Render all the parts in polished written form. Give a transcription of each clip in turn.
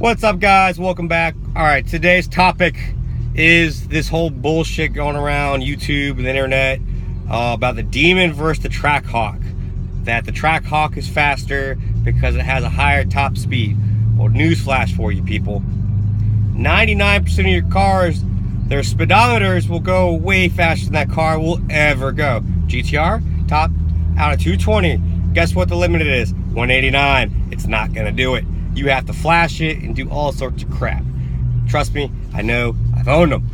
What's up, guys? Welcome back. All right, today's topic is this whole bullshit going around YouTube and the internet about the Demon versus the TrackHawk. That the TrackHawk is faster because it has a higher top speed. Well, newsflash for you people. 99% of your cars, their speedometers will go way faster than that car will ever go. GTR, top out of 220. Guess what the limit is? 189. It's not going to do it. You have to flash it and do all sorts of crap. Trust me, I know. I've owned them.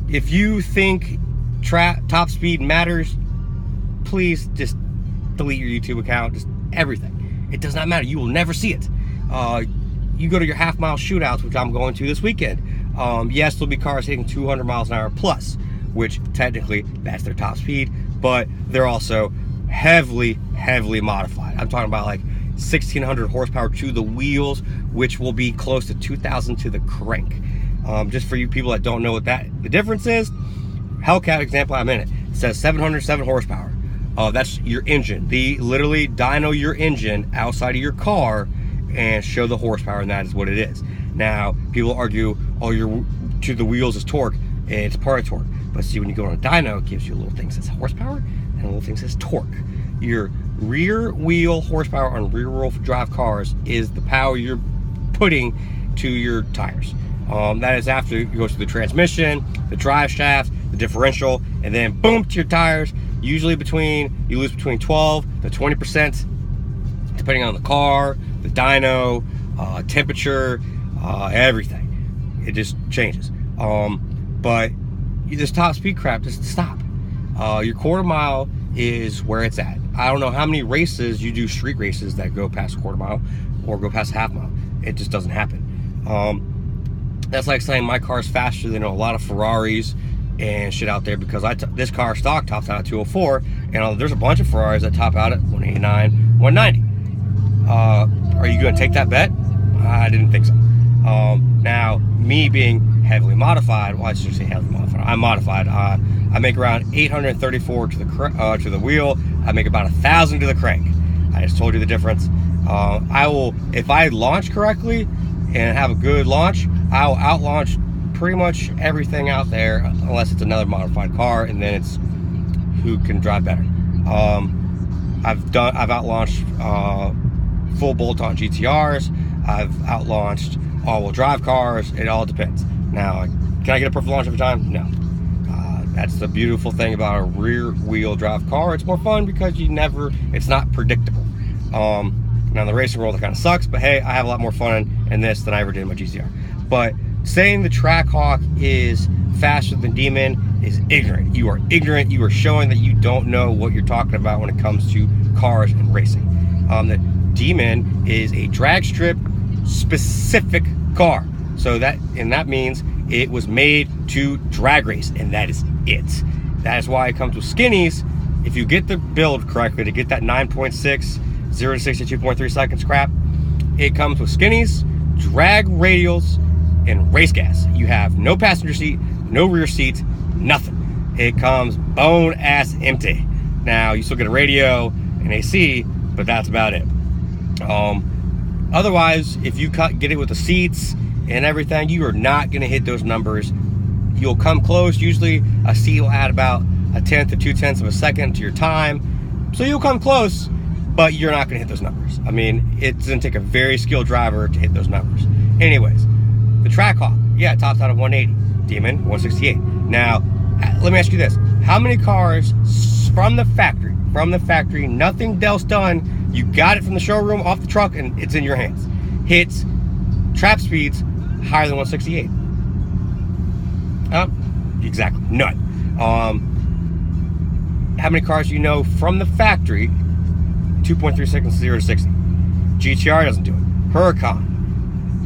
If you think top speed matters, please just delete your YouTube account. Just everything. It does not matter. You will never see it. You go to your half-mile shootouts, which I'm going to this weekend. Yes, there'll be cars hitting 200 miles an hour plus, which technically that's their top speed, but they're also heavily modified. I'm talking about like 1,600 horsepower to the wheels, which will be close to 2,000 to the crank. Just for you people that don't know what the difference is, Hellcat example I'm in it says 707 horsepower. That's your engine. They literally dyno your engine outside of your car and show the horsepower, and that is what it is. Now, people argue, oh, your to the wheels is torque, and it's part of torque. But see, when you go on a dyno, it gives you a little thing that says horsepower, and a little thing that says torque. Your rear wheel horsepower on rear wheel drive cars is the power you're putting to your tires. That is after it goes to the transmission, the drive shaft, the differential, and then boom to your tires. Usually you lose between 12 to 20%, depending on the car, the dyno, temperature, everything. It just changes. But this top speed crap, just stop. Your quarter mile is where it's at. I don't know how many races you do, street races that go past a quarter mile or go past half mile. It just doesn't happen. That's like saying my car's faster than a lot of Ferraris and shit out there, because this car stock tops out at 204, and there's a bunch of Ferraris that top out at 189, 190. Are you going to take that bet? I didn't think so. Now, me being heavily modified, well, I should say heavily modified. I'm modified. I make around 834 to the wheel. I make about 1,000 to the crank. I just told you the difference. I will, if I launch correctly and have a good launch, I will out-launch pretty much everything out there, unless it's another modified car, and then it's who can drive better. I've out-launched full bolt-on GTRs. I've out-launched all-wheel drive cars. It all depends. Now, can I get a perfect launch every time? No. That's the beautiful thing about a rear-wheel drive car. It's more fun because it's not predictable. Now, in the racing world, it kind of sucks, but hey, I have a lot more fun in this than I ever did in my GTR. But saying the TrackHawk is faster than Demon is ignorant. You are ignorant. You are showing that you don't know what you're talking about when it comes to cars and racing. The Demon is a drag strip specific car. So that means it was made to drag race, and that is it. That is why it comes with skinnies. If you get the build correctly to get that 9.6, 0 to 62.3 seconds crap, it comes with skinnies, drag radials, and race gas. You have no passenger seat, no rear seat, nothing. It comes bone ass empty. Now, you still get a radio and AC, but that's about it. Otherwise, if you get it with the seats and everything, you are not going to hit those numbers. You'll come close. Usually a seat will add about 1/10 to 2/10 of a second to your time, so you'll come close, but you're not going to hit those numbers. I mean, it doesn't take a very skilled driver to hit those numbers. Anyways, the TrackHawk, yeah, it tops out at 180. Demon, 168. Now, let me ask you this. How many cars from the factory, nothing else done, you got it from the showroom, off the truck, and it's in your hands, hits trap speeds higher than 168? Exactly, none. How many cars do you know from the factory, 2.3 seconds, 0 to 60? GTR doesn't do it. Huracan,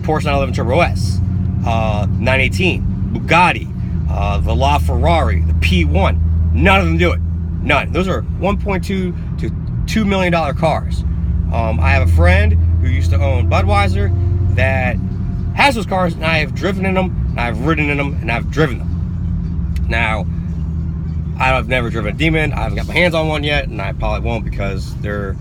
Porsche 911 Turbo S, 918, Bugatti, the LaFerrari, the P1, none of them do it. None. Those are $1.2 to $2 million cars. I have a friend who used to own Budweiser that has those cars, and I have driven in them, and I've ridden in them, and I've driven them. Now, I've never driven a Demon. I haven't got my hands on one yet, and I probably won't because they're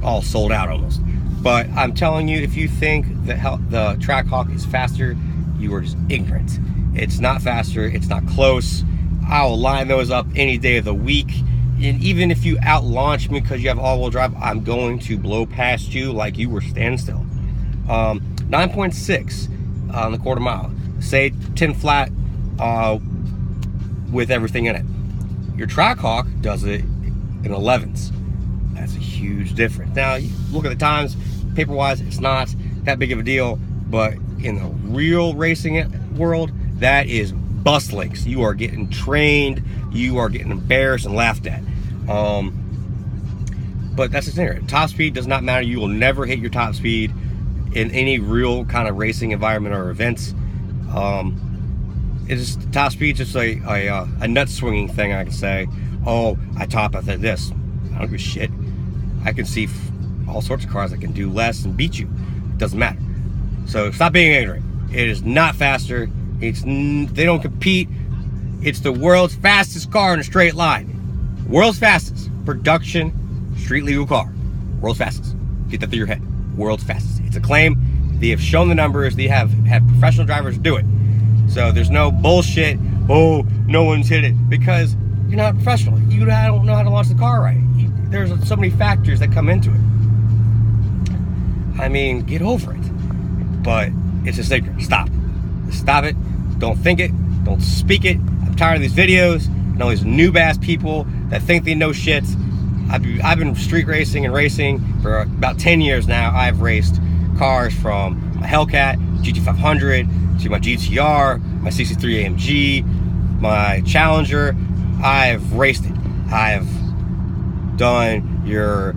all sold out almost. But I'm telling you, if you think that the TrackHawk is faster, you are just ignorant. It's not faster. It's not close. I'll line those up any day of the week. And even if you out-launch me because you have all-wheel drive, I'm going to blow past you like you were standing still. 9.6 on the quarter mile. Say 10 flat with everything in it. Your TrackHawk does it in 11s. That's a huge difference. Now, you look at the times, paper-wise, it's not that big of a deal, but in the real racing world, that is bus links. You are getting trained, you are getting embarrassed and laughed at. But that's the thing. Top speed does not matter. You will never hit your top speed in any real kind of racing environment or events. It's just top speed, just a nut swinging thing. I can say, oh, I top at this. I don't give a shit. I can see all sorts of cars that can do less and beat you. It doesn't matter. So stop being ignorant. It is not faster. They don't compete. It's the world's fastest car in a straight line. World's fastest production street legal car. World's fastest. Get that through your head. World's fastest. It's a claim. They have shown the numbers. They have had professional drivers do it. So there's no bullshit. Oh, no one's hit it, because you're not a professional. You don't know how to launch the car right. There's so many factors that come into it. I mean, get over it. But it's a secret. Stop. Stop it. Don't think it. Don't speak it. I'm tired of these videos and all these noob ass people that think they know shit. I've been street racing and racing for about 10 years now. I've raced cars from my Hellcat GT500 to my GTR, my CC3 AMG, my Challenger. I've raced it. I've done your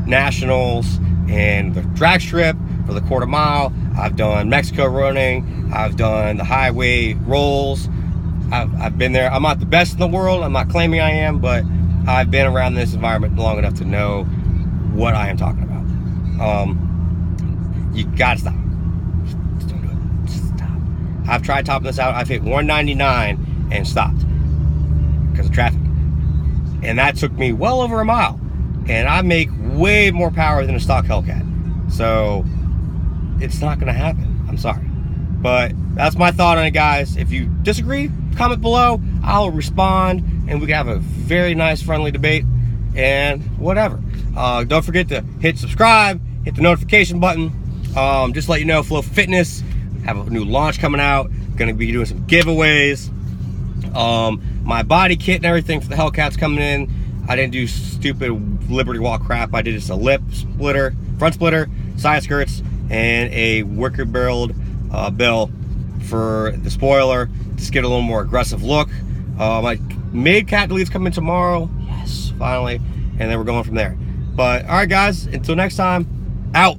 nationals and the drag strip for the quarter mile. I've done Mexico running. I've done the highway rolls. I've been there. I'm not the best in the world. I'm not claiming I am, but I've been around this environment long enough to know what I am talking about. You gotta stop. Just don't do it. Just stop. I've tried topping this out. I've hit 199 and stopped because of traffic. And that took me well over a mile. And I make way more power than a stock Hellcat. So it's not gonna happen. I'm sorry. But that's my thought on it, guys. If you disagree, comment below. I'll respond and we can have a very nice, friendly debate and whatever. Don't forget to hit subscribe, hit the notification button. Just let you know, Flow Fitness have a new launch coming out. Gonna be doing some giveaways. My body kit and everything for the Hellcats coming in. I didn't do stupid Liberty Walk crap. I did just a lip splitter, front splitter, side skirts, and a wicker barreled bill for the spoiler. Just get a little more aggressive look. My mid cat delete's coming tomorrow. Yes, finally. And then we're going from there. But all right, guys, until next time, out.